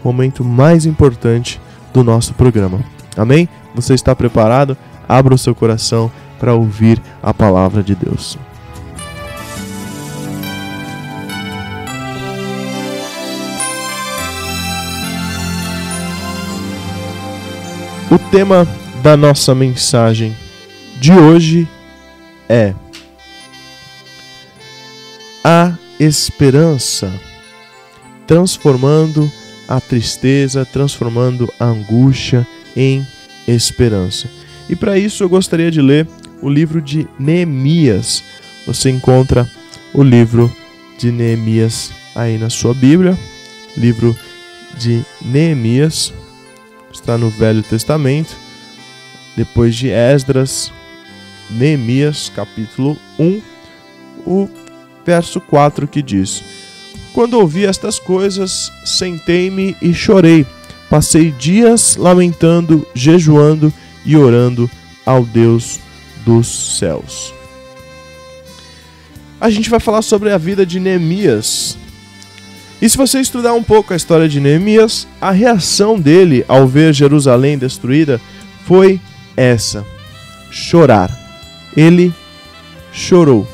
momento mais importante do nosso programa. Amém? Você está preparado? Abra o seu coração para ouvir a palavra de Deus. O tema da nossa mensagem de hoje é a esperança, transformando a tristeza, transformando a angústia em esperança. E para isso eu gostaria de ler o livro de Neemias. Você encontra o livro de Neemias aí na sua Bíblia. Livro de Neemias está no Velho Testamento, depois de Esdras. Neemias, capítulo 1, o verso 4, que diz: Quando ouvi estas coisas, sentei-me e chorei. Passei dias lamentando, jejuando e orando ao Deus dos céus. A gente vai falar sobre a vida de Neemias. E se você estudar um pouco a história de Neemias, a reação dele ao ver Jerusalém destruída foi essa: chorar. Ele chorou.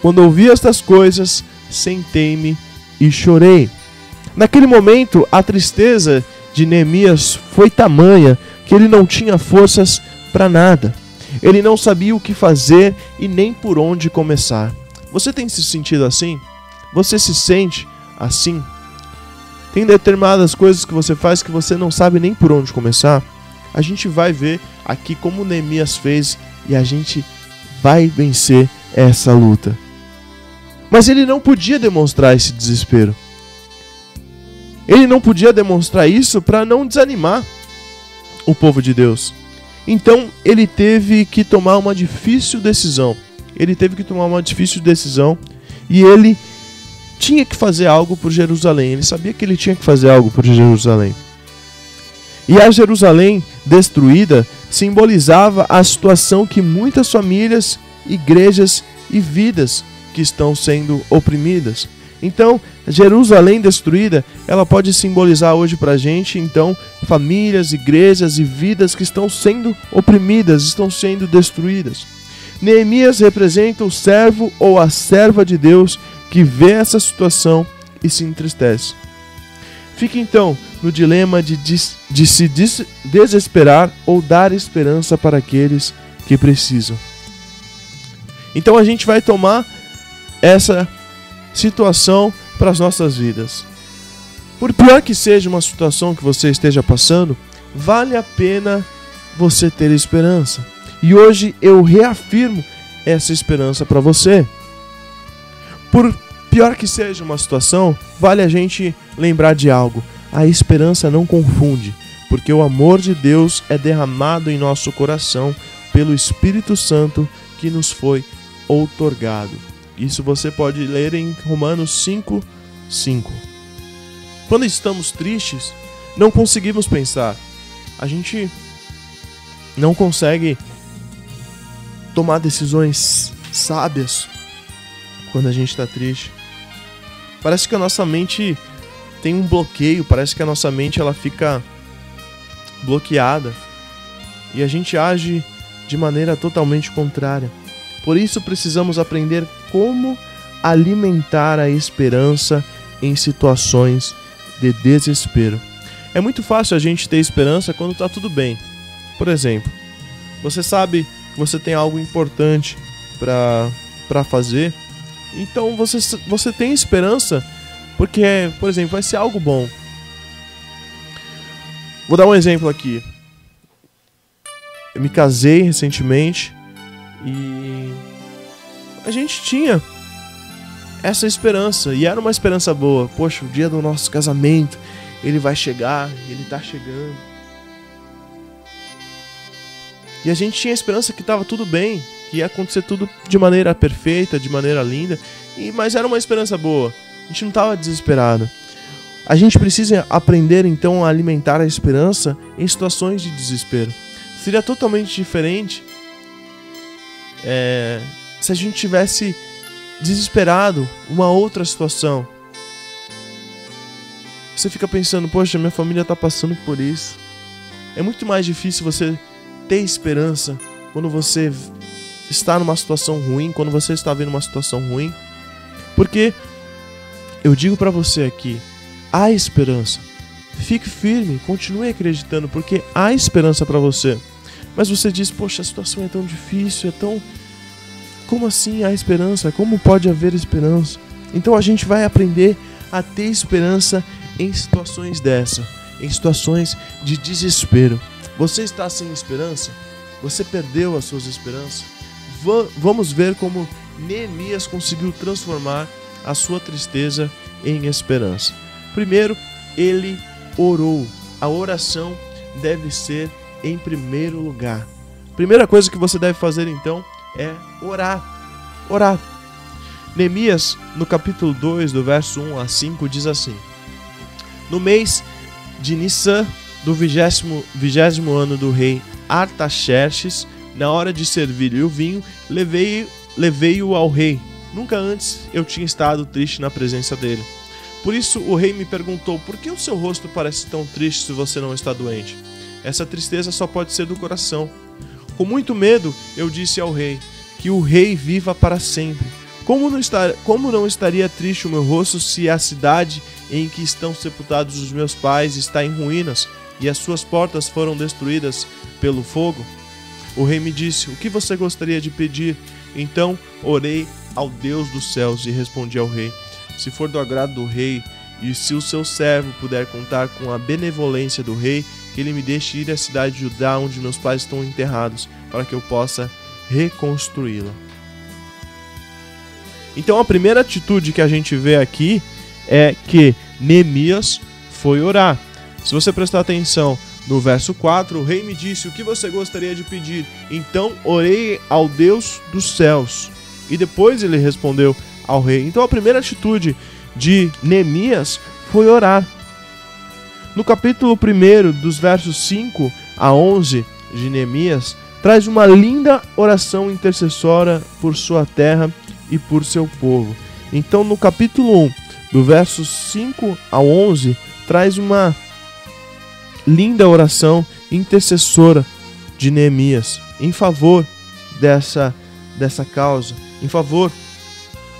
Quando ouvi estas coisas, sentei-me e chorei. Naquele momento, a tristeza de Neemias foi tamanha que ele não tinha forças para nada. Ele não sabia o que fazer e nem por onde começar. Você tem se sentido assim? Você se sente assim? Tem determinadas coisas que você faz que você não sabe nem por onde começar? A gente vai ver aqui como Neemias fez e a gente vai vencer essa luta. Mas ele não podia demonstrar esse desespero. Ele não podia demonstrar isso para não desanimar o povo de Deus. Então ele teve que tomar uma difícil decisão. E ele tinha que fazer algo por Jerusalém. Ele sabia que ele tinha que fazer algo por Jerusalém. E a Jerusalém destruída simbolizava a situação que muitas famílias, igrejas e vidas que estão sendo oprimidas. Então, Jerusalém destruída, ela pode simbolizar hoje para a gente, então, famílias, igrejas e vidas que estão sendo oprimidas, estão sendo destruídas. Neemias representa o servo ou a serva de Deus que vê essa situação e se entristece. Fica então no dilema de se desesperar ou dar esperança para aqueles que precisam. Então a gente vai tomar essa situação para as nossas vidas. Por pior que seja uma situação que você esteja passando, vale a pena você ter esperança. E hoje eu reafirmo essa esperança para você. Por pior que seja uma situação, vale a gente lembrar de algo: a esperança não confunde, porque o amor de Deus é derramado em nosso coração pelo Espírito Santo que nos foi outorgado. Isso você pode ler em Romanos 5:5. Quando estamos tristes, não conseguimos pensar. A gente não consegue tomar decisões sábias quando a gente está triste. Parece que a nossa mente tem um bloqueio, parece que a nossa mente ela fica bloqueada e a gente age de maneira totalmente contrária. Por isso precisamos aprender como alimentar a esperança em situações de desespero. É muito fácil a gente ter esperança quando está tudo bem. Por exemplo, você sabe que você tem algo importante para fazer, então você tem esperança porque, por exemplo, vai ser algo bom. Vou dar um exemplo aqui. Eu me casei recentemente e a gente tinha essa esperança, e era uma esperança boa. Poxa, o dia do nosso casamento, ele vai chegar, ele tá chegando. E a gente tinha a esperança que estava tudo bem, que ia acontecer tudo de maneira perfeita, de maneira linda, mas era uma esperança boa. A gente não estava desesperado. A gente precisa aprender então a alimentar a esperança em situações de desespero. Seria totalmente diferente se a gente tivesse desesperado uma outra situação. Você fica pensando, poxa, minha família está passando por isso. É muito mais difícil você ter esperança quando você está numa situação ruim, quando você está vendo uma situação ruim. Porque eu digo para você aqui, há esperança. Fique firme, continue acreditando, porque há esperança para você. Mas você diz, poxa, a situação é tão difícil, é tão... Como assim há esperança? Como pode haver esperança? Então a gente vai aprender a ter esperança em situações dessa, em situações de desespero. Você está sem esperança? Você perdeu as suas esperanças? Vamos ver como Neemias conseguiu transformar a sua tristeza em esperança. Primeiro, ele orou. A oração deve ser em primeiro lugar. Primeira coisa que você deve fazer então é orar. Orar. Neemias, no capítulo 2, do verso 1 a 5, diz assim: No mês de Nissan, do 20º ano do rei Artaxerxes, na hora de servir-lhe o vinho, levei-o ao rei. Nunca antes eu tinha estado triste na presença dele. Por isso o rei me perguntou, por que o seu rosto parece tão triste se você não está doente? Essa tristeza só pode ser do coração. Com muito medo, eu disse ao rei, que o rei viva para sempre. Como não estaria triste o meu rosto se a cidade em que estão sepultados os meus pais está em ruínas e as suas portas foram destruídas pelo fogo? O rei me disse, o que você gostaria de pedir? Então orei ao Deus dos céus e respondi ao rei, se for do agrado do rei e se o seu servo puder contar com a benevolência do rei, que ele me deixe ir à cidade de Judá onde meus pais estão enterrados, para que eu possa reconstruí-la. Então a primeira atitude que a gente vê aqui é que Neemias foi orar. Se você prestar atenção no verso 4, o rei me disse, o que você gostaria de pedir? Então orei ao Deus dos céus. E depois ele respondeu ao rei. Então a primeira atitude de Neemias foi orar. No capítulo 1, dos versos 5 a 11 de Neemias, traz uma linda oração intercessória por sua terra e por seu povo. Então no capítulo 1, do verso 5 a 11, traz uma linda oração intercessora de Neemias em favor dessa causa, em favor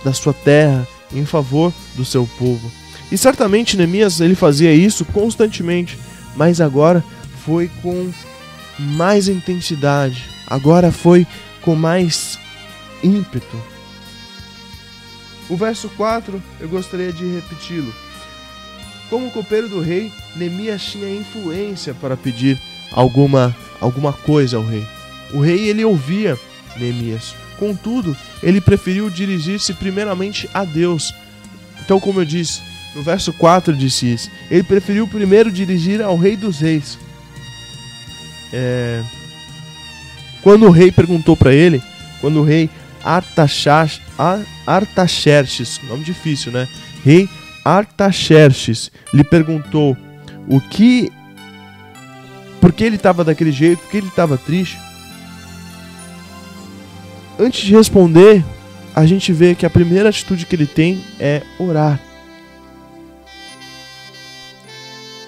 da sua terra, em favor do seu povo. E certamente Neemias ele fazia isso constantemente, mas agora foi com mais intensidade, agora foi com mais ímpeto. O verso 4 eu gostaria de repeti-lo. Como copeiro do rei, Neemias tinha influência para pedir alguma coisa ao rei. O rei ele ouvia Neemias. Contudo, ele preferiu dirigir-se primeiramente a Deus. Então, como eu disse, no verso 4 disse isso. Ele preferiu primeiro dirigir ao rei dos reis. Quando o rei perguntou para ele, quando o rei Artaxerxes, nome difícil, né? Rei Artaxerxes lhe perguntou por que ele estava daquele jeito, por que ele estava triste. Antes de responder, a gente vê que a primeira atitude que ele tem é orar.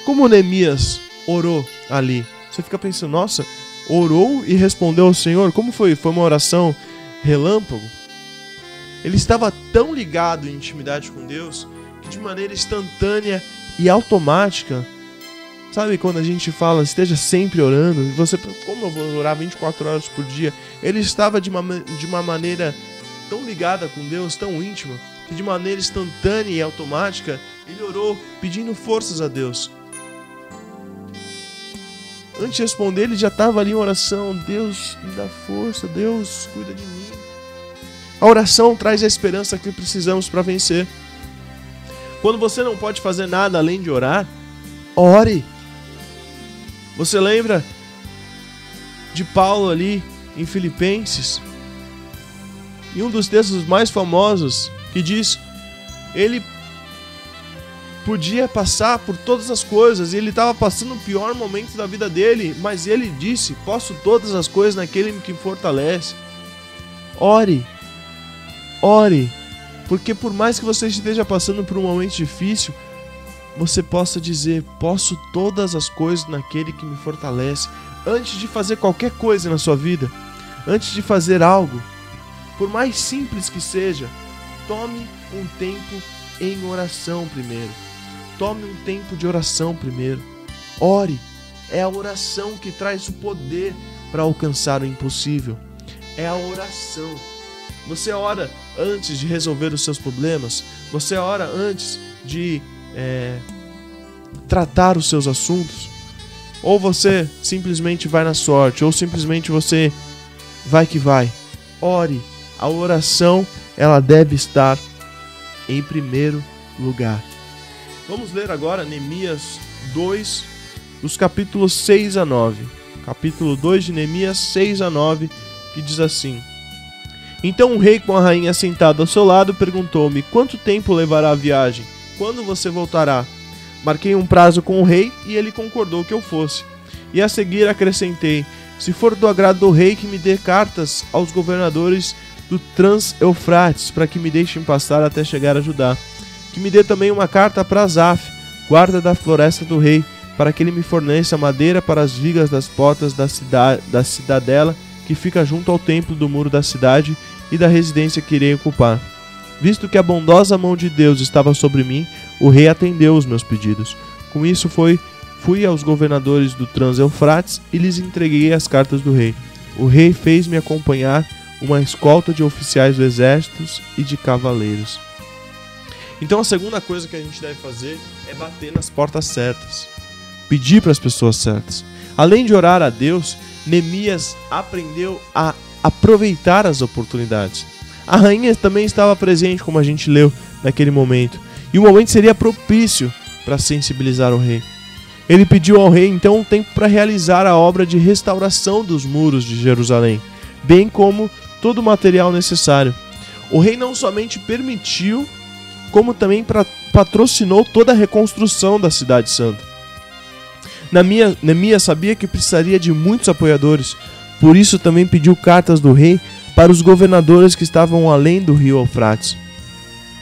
Como Neemias orou ali? Você fica pensando, nossa, orou e respondeu ao Senhor? Como foi? Foi uma oração relâmpago? Ele estava tão ligado em intimidade com Deus que de maneira instantânea e automática, sabe quando a gente fala, esteja sempre orando, e você, como eu vou orar 24 horas por dia? Ele estava de uma maneira tão ligada com Deus, tão íntima, que de maneira instantânea e automática, ele orou pedindo forças a Deus. Antes de responder, ele já estava ali em oração, Deus me dá força, Deus cuida de mim. A oração traz a esperança que precisamos para vencer. Quando você não pode fazer nada além de orar, ore. Você lembra de Paulo ali em Filipenses? E um dos textos mais famosos que diz, ele podia passar por todas as coisas, e ele estava passando o pior momento da vida dele, mas ele disse, posso todas as coisas naquele que me fortalece. Ore, ore, porque por mais que você esteja passando por um momento difícil, você possa dizer: posso todas as coisas naquele que me fortalece. Antes de fazer qualquer coisa na sua vida, antes de fazer algo, por mais simples que seja, tome um tempo em oração primeiro. Tome um tempo de oração primeiro. Ore. É a oração que traz o poder para alcançar o impossível. É a oração. Você ora antes de resolver os seus problemas? Você ora antes de tratar os seus assuntos? Ou você simplesmente vai na sorte? Ou simplesmente você vai que vai? Ore. A oração, ela deve estar em primeiro lugar. Vamos ler agora Neemias 2, dos capítulos 6 a 9. Capítulo 2 de Neemias 6 a 9, que diz assim: Então o rei, com a rainha sentado ao seu lado, perguntou-me: quanto tempo levará a viagem? Quando você voltará? Marquei um prazo com o rei e ele concordou que eu fosse. E a seguir acrescentei: se for do agrado do rei, que me dê cartas aos governadores do Trans-Eufrates, para que me deixem passar até chegar a Judá. Que me dê também uma carta para Asaf, guarda da floresta do rei, para que ele me forneça madeira para as vigas das portas da cidadela, que fica junto ao templo do muro da cidade e da residência que irei ocupar. Visto que a bondosa mão de Deus estava sobre mim, o rei atendeu os meus pedidos. Com isso fui aos governadores do Trans-Eufrates e lhes entreguei as cartas do rei. O rei fez-me acompanhar uma escolta de oficiais do exército e de cavaleiros. Então a segunda coisa que a gente deve fazer é bater nas portas certas. Pedir para as pessoas certas. Além de orar a Deus, Neemias aprendeu a aproveitar as oportunidades. A rainha também estava presente, como a gente leu naquele momento. E o momento seria propício para sensibilizar o rei. Ele pediu ao rei então um tempo para realizar a obra de restauração dos muros de Jerusalém, bem como todo o material necessário. O rei não somente permitiu, como também patrocinou toda a reconstrução da cidade santa. Neemias sabia que precisaria de muitos apoiadores, por isso também pediu cartas do rei para os governadores que estavam além do rio Eufrates,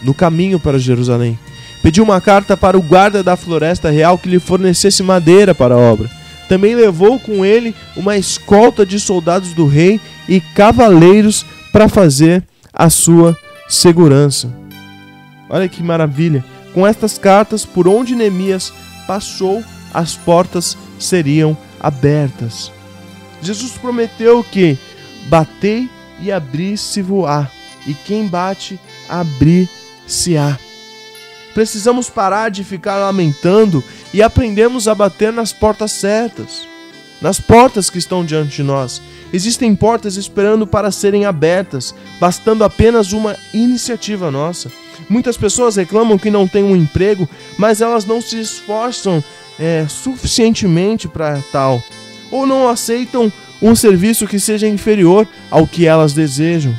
no caminho para Jerusalém. Pediu uma carta para o guarda da floresta real que lhe fornecesse madeira para a obra. Também levou com ele uma escolta de soldados do rei e cavaleiros para fazer a sua segurança. Olha que maravilha! Com estas cartas, por onde Neemias passou, as portas seriam abertas. Jesus prometeu que batei e abrir-se-vos-á, e quem bate, abrir-se-á. Precisamos parar de ficar lamentando e aprendermos a bater nas portas certas, nas portas que estão diante de nós. Existem portas esperando para serem abertas, bastando apenas uma iniciativa nossa. Muitas pessoas reclamam que não têm um emprego, mas elas não se esforçam suficientemente para tal, ou não aceitam um serviço que seja inferior ao que elas desejam.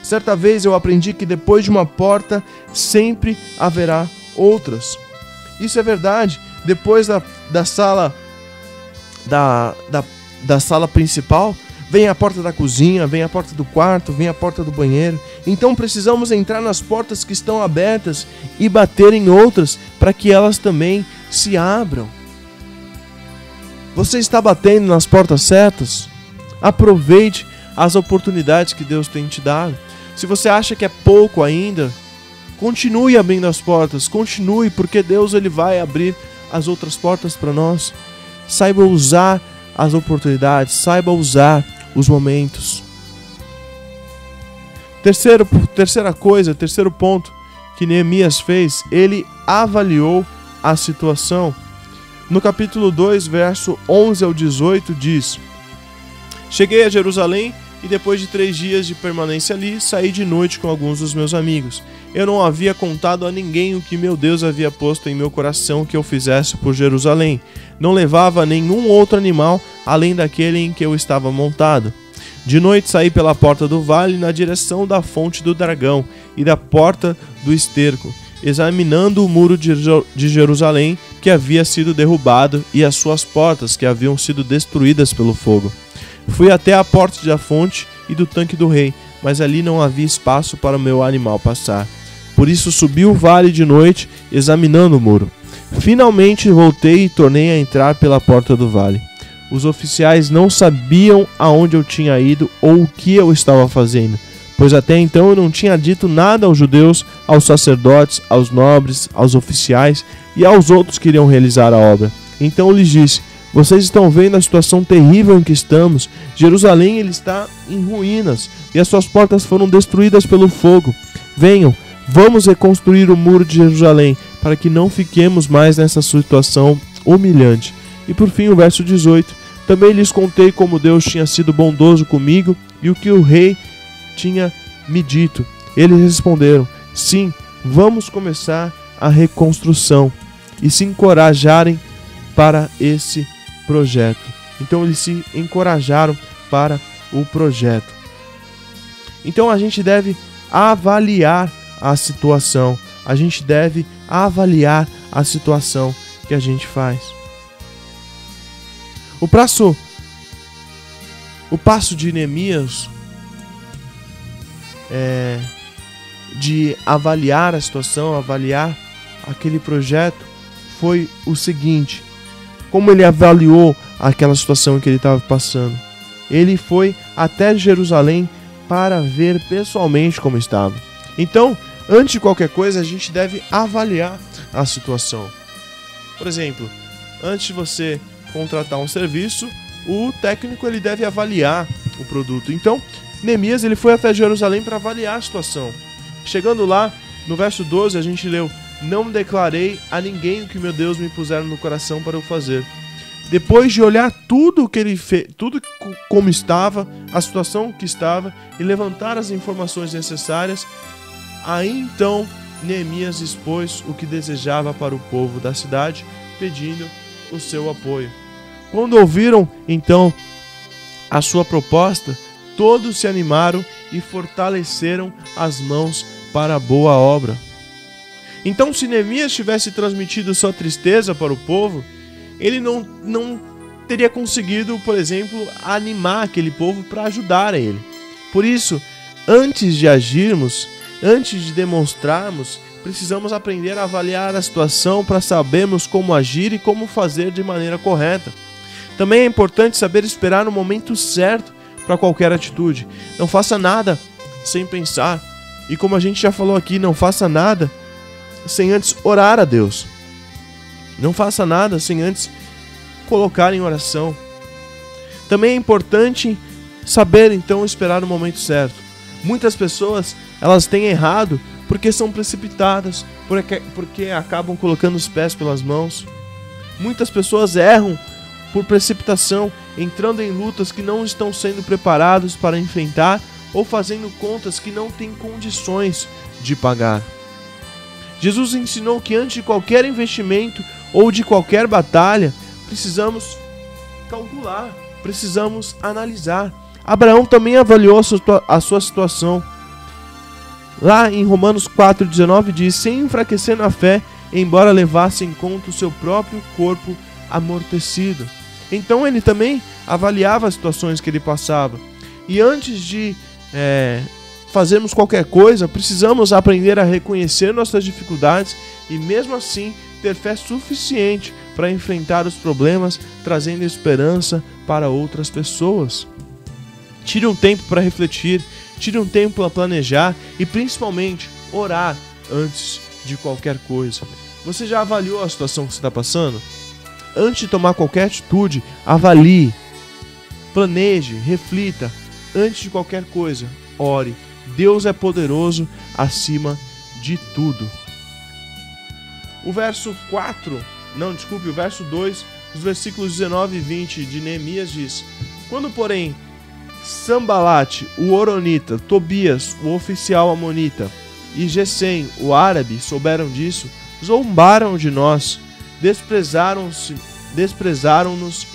Certa vez eu aprendi que depois de uma porta sempre haverá outras. Isso é verdade. Depois da sala da sala principal, vem a porta da cozinha, vem a porta do quarto, vem a porta do banheiro. Então precisamos entrar nas portas que estão abertas e bater em outras para que elas também se abram. Você está batendo nas portas certas? Aproveite as oportunidades que Deus tem te dado. Se você acha que é pouco ainda, continue abrindo as portas, continue, porque Deus ele vai abrir as outras portas para nós. Saiba usar as oportunidades, saiba usar os momentos. Terceiro ponto que Neemias fez, ele avaliou a situação. No capítulo 2, verso 11 ao 18, diz: Cheguei a Jerusalém e depois de 3 dias de permanência ali, saí de noite com alguns dos meus amigos. Eu não havia contado a ninguém o que meu Deus havia posto em meu coração que eu fizesse por Jerusalém. Não levava nenhum outro animal além daquele em que eu estava montado. De noite saí pela porta do vale na direção da fonte do dragão e da porta do esterco, examinando o muro de Jerusalém que havia sido derrubado e as suas portas que haviam sido destruídas pelo fogo. Fui até a porta da fonte e do tanque do rei, mas ali não havia espaço para o meu animal passar. Por isso subi o vale de noite, examinando o muro. Finalmente voltei e tornei a entrar pela porta do vale. Os oficiais não sabiam aonde eu tinha ido ou o que eu estava fazendo, pois até então eu não tinha dito nada aos judeus, aos sacerdotes, aos nobres, aos oficiais e aos outros que iriam realizar a obra. Então eu lhes disse: vocês estão vendo a situação terrível em que estamos. Jerusalém ele está em ruínas e as suas portas foram destruídas pelo fogo. Venham, vamos reconstruir o muro de Jerusalém, para que não fiquemos mais nessa situação humilhante. E por fim o verso 18. Também lhes contei como Deus tinha sido bondoso comigo e o que o rei tinha me dito. Eles responderam: sim, vamos começar a reconstrução, e se encorajarem para esse projeto. Então eles se encorajaram para o projeto. Então a gente deve avaliar a situação. A gente deve avaliar a situação que a gente faz. O passo de Neemias de avaliar a situação, avaliar aquele projeto, foi o seguinte: como ele avaliou aquela situação que ele estava passando. Ele foi até Jerusalém para ver pessoalmente como estava. Então, antes de qualquer coisa, a gente deve avaliar a situação. Por exemplo, antes de você contratar um serviço, o técnico ele deve avaliar o produto. Então, Neemias ele foi até Jerusalém para avaliar a situação. Chegando lá, no verso 12, a gente leu: não declarei a ninguém o que meu Deus me puser no coração para eu fazer. Depois de olhar tudo que ele fez, tudo como estava, a situação que estava, e levantar as informações necessárias, aí então Neemias expôs o que desejava para o povo da cidade, pedindo o seu apoio. Quando ouviram então a sua proposta, todos se animaram e fortaleceram as mãos para a boa obra. Então, se Neemias tivesse transmitido sua tristeza para o povo, ele não teria conseguido, por exemplo, animar aquele povo para ajudar a ele. Por isso, antes de agirmos, antes de demonstrarmos, precisamos aprender a avaliar a situação para sabermos como agir e como fazer de maneira correta. Também é importante saber esperar no momento certo para qualquer atitude. Não faça nada sem pensar. E como a gente já falou aqui, não faça nada sem antes orar a Deus. Não faça nada sem antes colocar em oração. Também é importante saber então esperar o momento certo. Muitas pessoas elas têm errado porque são precipitadas, porque acabam colocando os pés pelas mãos. Muitas pessoas erram por precipitação, entrando em lutas que não estão sendo preparados para enfrentar ou fazendo contas que não têm condições de pagar. Jesus ensinou que antes de qualquer investimento ou de qualquer batalha, precisamos calcular, precisamos analisar. Abraão também avaliou a sua situação. Lá em Romanos 4,19 diz: sem enfraquecer na fé, embora levasse em conta o seu próprio corpo amortecido. Então ele também avaliava as situações que ele passava. E antes de fazermos qualquer coisa, precisamos aprender a reconhecer nossas dificuldades e mesmo assim ter fé suficiente para enfrentar os problemas, trazendo esperança para outras pessoas. Tire um tempo para refletir, tire um tempo para planejar e principalmente orar antes de qualquer coisa. Você já avaliou a situação que você está passando? Antes de tomar qualquer atitude, avalie, planeje, reflita. Antes de qualquer coisa, ore. Deus é poderoso acima de tudo. O verso 2, os versículos 19 e 20 de Neemias diz: quando, porém, Sambalate, o Horonita, Tobias, o oficial amonita, e Gesem, o árabe, souberam disso, zombaram de nós, desprezaram-nos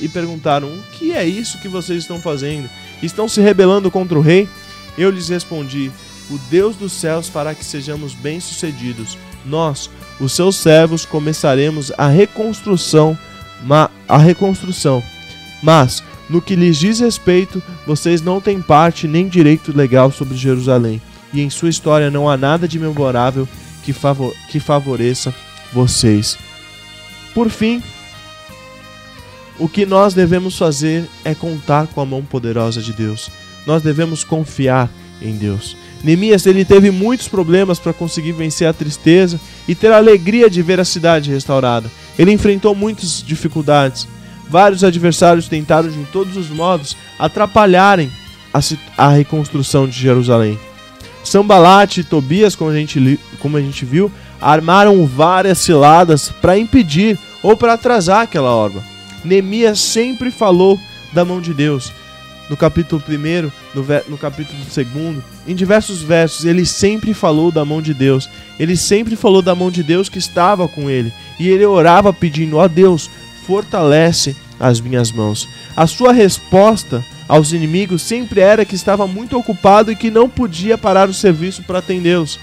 e perguntaram: o que é isso que vocês estão fazendo? Estão se rebelando contra o rei? Eu lhes respondi: o Deus dos céus fará que sejamos bem-sucedidos. Nós, os seus servos, começaremos a reconstrução. Mas, no que lhes diz respeito, vocês não têm parte nem direito legal sobre Jerusalém, e em sua história não há nada de memorável que favoreça vocês. Por fim, o que nós devemos fazer é contar com a mão poderosa de Deus. Nós devemos confiar em Deus. Neemias, ele teve muitos problemas para conseguir vencer a tristeza e ter a alegria de ver a cidade restaurada. Ele enfrentou muitas dificuldades. Vários adversários tentaram de todos os modos atrapalharem a reconstrução de Jerusalém. Sanbalate e Tobias, como a gente viu, armaram várias ciladas para impedir ou para atrasar aquela obra. Neemias sempre falou da mão de Deus. No capítulo 1, no capítulo 2, em diversos versos, ele sempre falou da mão de Deus. Ele sempre falou da mão de Deus que estava com ele. E ele orava pedindo: ó Deus, fortalece as minhas mãos. A sua resposta aos inimigos sempre era que estava muito ocupado e que não podia parar o serviço para atendê-los,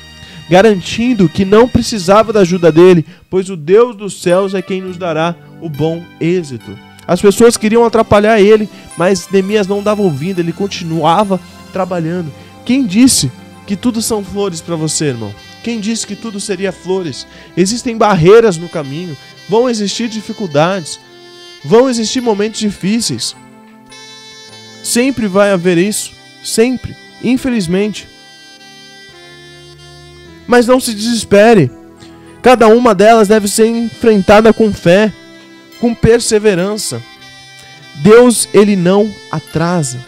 garantindo que não precisava da ajuda dele, pois o Deus dos céus é quem nos dará o bom êxito. As pessoas queriam atrapalhar ele, mas Neemias não dava ouvido, ele continuava trabalhando. Quem disse que tudo são flores para você, irmão? Quem disse que tudo seria flores? Existem barreiras no caminho, vão existir dificuldades, vão existir momentos difíceis. Sempre vai haver isso, sempre, infelizmente. Mas não se desespere. Cada uma delas deve ser enfrentada com fé, com perseverança. Deus, ele não atrasa.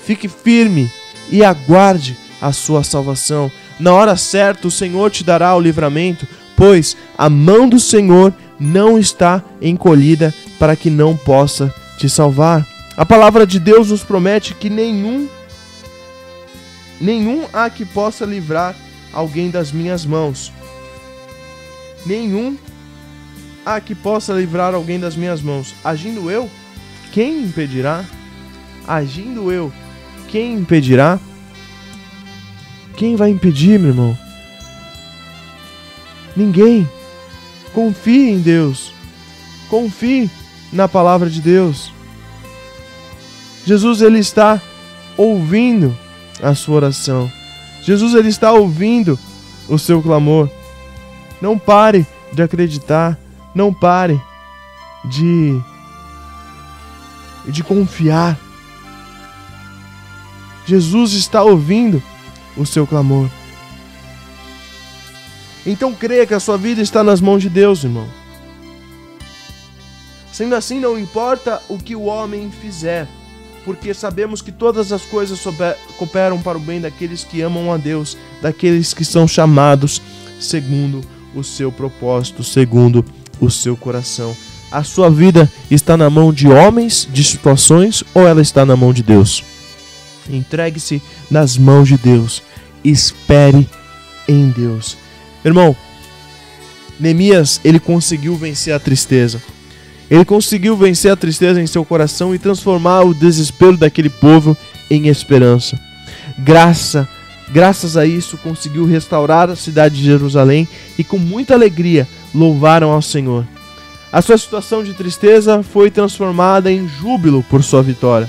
Fique firme e aguarde a sua salvação. Na hora certa o Senhor te dará o livramento, pois a mão do Senhor não está encolhida para que não possa te salvar. A palavra de Deus nos promete que nenhum há que possa livrar alguém das minhas mãos. Nenhum há que possa livrar alguém das minhas mãos. Agindo eu, quem impedirá? Agindo eu, quem impedirá? Quem vai impedir, meu irmão? Ninguém. Confie em Deus. Confie na palavra de Deus. Jesus, ele está ouvindo a sua oração. Jesus, ele está ouvindo o seu clamor. Não pare de acreditar. Não pare de confiar. Jesus está ouvindo o seu clamor. Então creia que a sua vida está nas mãos de Deus, irmão. Sendo assim, não importa o que o homem fizer, porque sabemos que todas as coisas cooperam para o bem daqueles que amam a Deus, daqueles que são chamados segundo o seu propósito, segundo o seu coração. A sua vida está na mão de homens, de situações, ou ela está na mão de Deus? Entregue-se nas mãos de Deus. Espere em Deus. Irmão, Neemias, ele conseguiu vencer a tristeza. Ele conseguiu vencer a tristeza em seu coração e transformar o desespero daquele povo em esperança. Graças a isso, conseguiu restaurar a cidade de Jerusalém e com muita alegria louvaram ao Senhor. A sua situação de tristeza foi transformada em júbilo por sua vitória.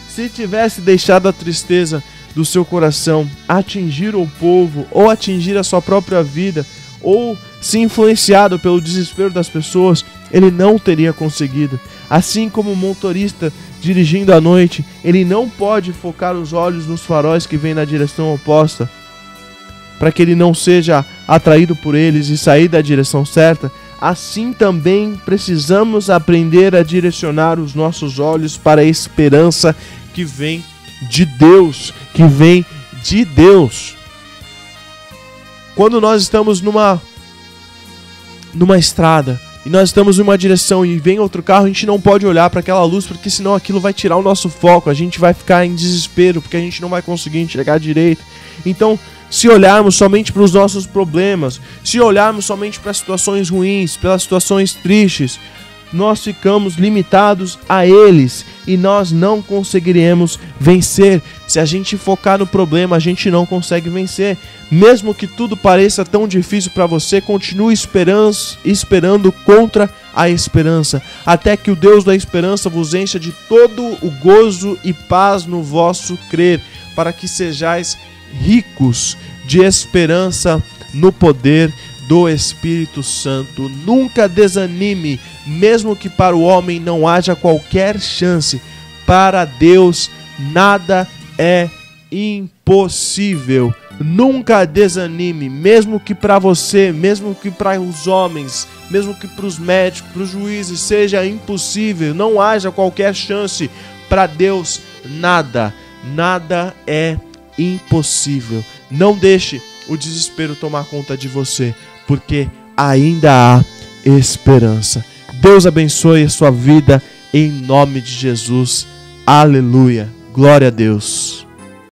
Se tivesse deixado a tristeza do seu coração atingir o povo, ou atingir a sua própria vida, ou se influenciado pelo desespero das pessoas, ele não teria conseguido. Assim como o motorista dirigindo à noite, ele não pode focar os olhos nos faróis que vêm na direção oposta, para que ele não seja atraído por eles e sair da direção certa. Assim também precisamos aprender a direcionar os nossos olhos para a esperança que vem de Deus, Quando nós estamos numa estrada e nós estamos em uma direção e vem outro carro, a gente não pode olhar para aquela luz, porque senão aquilo vai tirar o nosso foco, a gente vai ficar em desespero, porque a gente não vai conseguir enxergar direito. Então, se olharmos somente para os nossos problemas, se olharmos somente para situações ruins, pelas situações tristes, nós ficamos limitados a eles e nós não conseguiremos vencer. Se a gente focar no problema, a gente não consegue vencer. Mesmo que tudo pareça tão difícil para você, continue esperando contra a esperança, até que o Deus da esperança vos encha de todo o gozo e paz no vosso crer, para que sejais ricos de esperança no poder do Espírito Santo. Nunca desanime, mesmo que para o homem não haja qualquer chance. Para Deus nada é impossível. Nunca desanime, mesmo que para você, mesmo que para os homens, mesmo que para os médicos, para os juízes seja impossível, não haja qualquer chance. Para Deus nada é impossível. Não deixe o desespero tomar conta de você, porque ainda há esperança. Deus abençoe a sua vida em nome de Jesus. Aleluia. Glória a Deus.